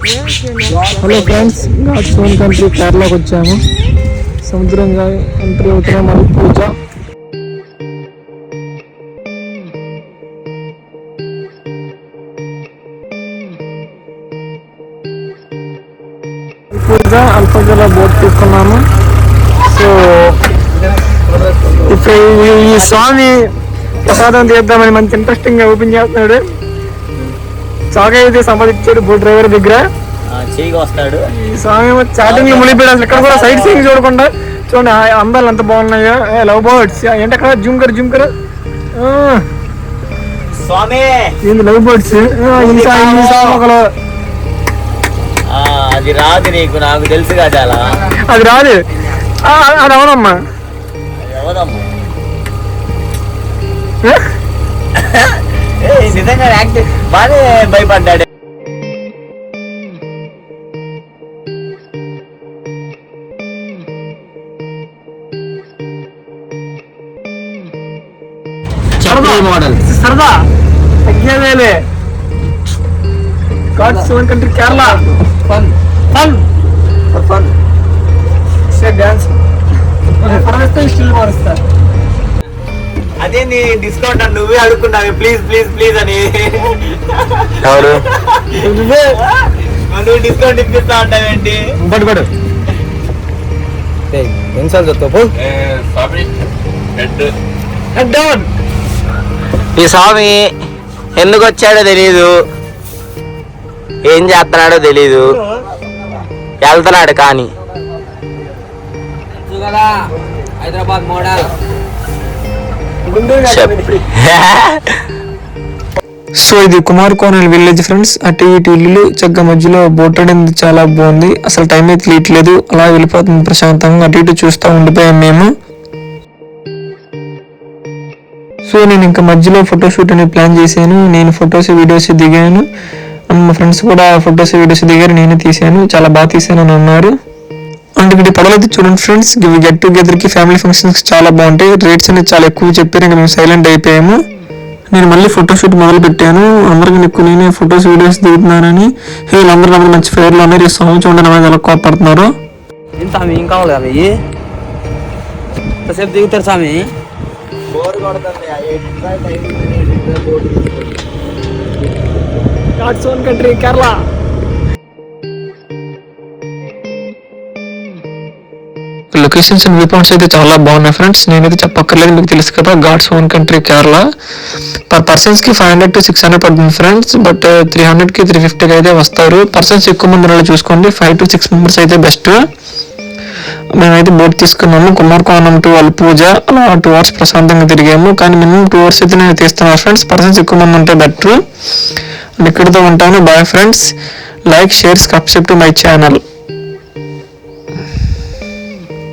Hello friends, God's own country కేరళకు వచ్చాము. సముద్రంగా entry అవుతున్నాం. మరి పూజ అల్పజల బోట్ తీసుకున్నాము. సో ఇప్పుడు ఈ స్వామి ప్రసాదం తీద్దామని మంచి ఇంట్రెస్టింగ్ గా ఓపెన్ చేస్తున్నాడు. చాగా అయితే సంపాదించాడు బోట్ డ్రైవర్ దగ్గర. వస్తాడు స్వామి చాటింగ్ లో మునిగిపోయాడు. ఇక్కడ కూడా సైడ్ సీయింగ్ చూడకుండా చూడండి అందాలు ఎంత బాగున్నాయో. లవ్ బర్డ్స్ ఏంటి అక్కడ జుంకర్ స్వామి ఏంది లవ్ బర్డ్స్. అది రాదు నీకు, నాకు తెలుసుగా చాలా. అది రాదు, అది అవునమ్మా. ఎవరమ్మా నిజంగా యాక్టివ్ బాగా భయపడ్డాడు. మోడల్ సరదా తగ్గేదేలే. God's own country Kerala. Fun dance still మారుస్తా. అదే నీ డిస్కౌంట్ అని నువ్వే అడుగుకున్నావు, ప్లీజ్ ప్లీజ్ ప్లీజ్ అని. నువ్వు డిస్కౌంట్ ఇప్పిస్తా ఉంటావేంటి? ఎన్నిసార్లు చెప్తావు? ఈ స్వామి ఎందుకు వచ్చాడో తెలీదు, ఏం చేస్తున్నాడో తెలీదు, వెళ్తున్నాడు కానీ. హైదరాబాద్ మోడల్. సో ఇది కుమార్ కోనల్ విలేజ్ ఫ్రెండ్స్. అటు ఇటు ఇల్లు చక్కగా మధ్యలో బోట్ అనేది చాలా బాగుంది. అసలు టైం అయితే తెలియట్లేదు, అలా వెళ్ళిపోతుంది ప్రశాంతంగా. అటు ఇటు చూస్తూ ఉండిపోయాం మేము. సో నేను ఇంకా మధ్యలో ఫోటోషూట్ అనేది ప్లాన్ చేశాను. నేను ఫొటోస్ వీడియోస్ దిగాను, మా ఫ్రెండ్స్ కూడా ఫొటోస్ వీడియోస్ దిగారు, నేనే తీసాను. చాలా బాగా తీసాను అని అన్నారు. అండ్ ఇక్కడ పడవలైతే చూడండి ఫ్రెండ్స్, ఇవి గెట్ టుగెదర్ కి ఫ్యామిలీ ఫంక్షన్స్ చాలా బాగుంటాయి. రేట్స్ అనేది చాలా ఎక్కువ చెప్పారు, ఇంకా మేము సైలెంట్ అయిపోయాము. నేను మళ్ళీ ఫోటోషూట్ మొదలు పెట్టాను. అందరికీ ఎక్కువ నేనే ఫొటోస్ వీడియోస్ దిగుతున్నానని వీళ్ళందరూ మంచి ఫేర్లో ఉన్నారు. ఈ సాంగ్ చూడండి అనేది ఎలా కోపడుతున్నారు. ఏం కావాలి అవి ఎంతసేపు దిగుతారు స్వామి? God's own country Kerala. Locations and view points అయితే చాలా బాగున్నాయి ఫ్రెండ్స్. నేనైతే చెప్పక్కర్లేదు, మీకు తెలుసు కదా గాడ్స్ ఓన్ కంట్రీ కేరళ. పర్ పర్సన్స్ కి 500 to 600 పడుతుంది ఫ్రెండ్స్. బట్ 300 కి 350 అయితే వస్తారు. పర్సన్స్ ఎక్కువ మంది ఉండాలి చూసుకోండి. 5 to 6 మెంబర్స్ అయితే బెస్ట్. మేమైతే బోట్ తీసుకున్నాము. కుమార్కోణం టు అల్పూజ అలా 2 hours ప్రశాంతంగా తిరిగాము. కానీ మినిమం 2 hours అయితే నేను తీస్తున్నాను ఫ్రెండ్స్. పర్సన్స్ ఎక్కువ మంది ఉంటే బెటర్. ఇక్కడితో ఉంటాను. Bye friends. Like, share, subscribe to my channel.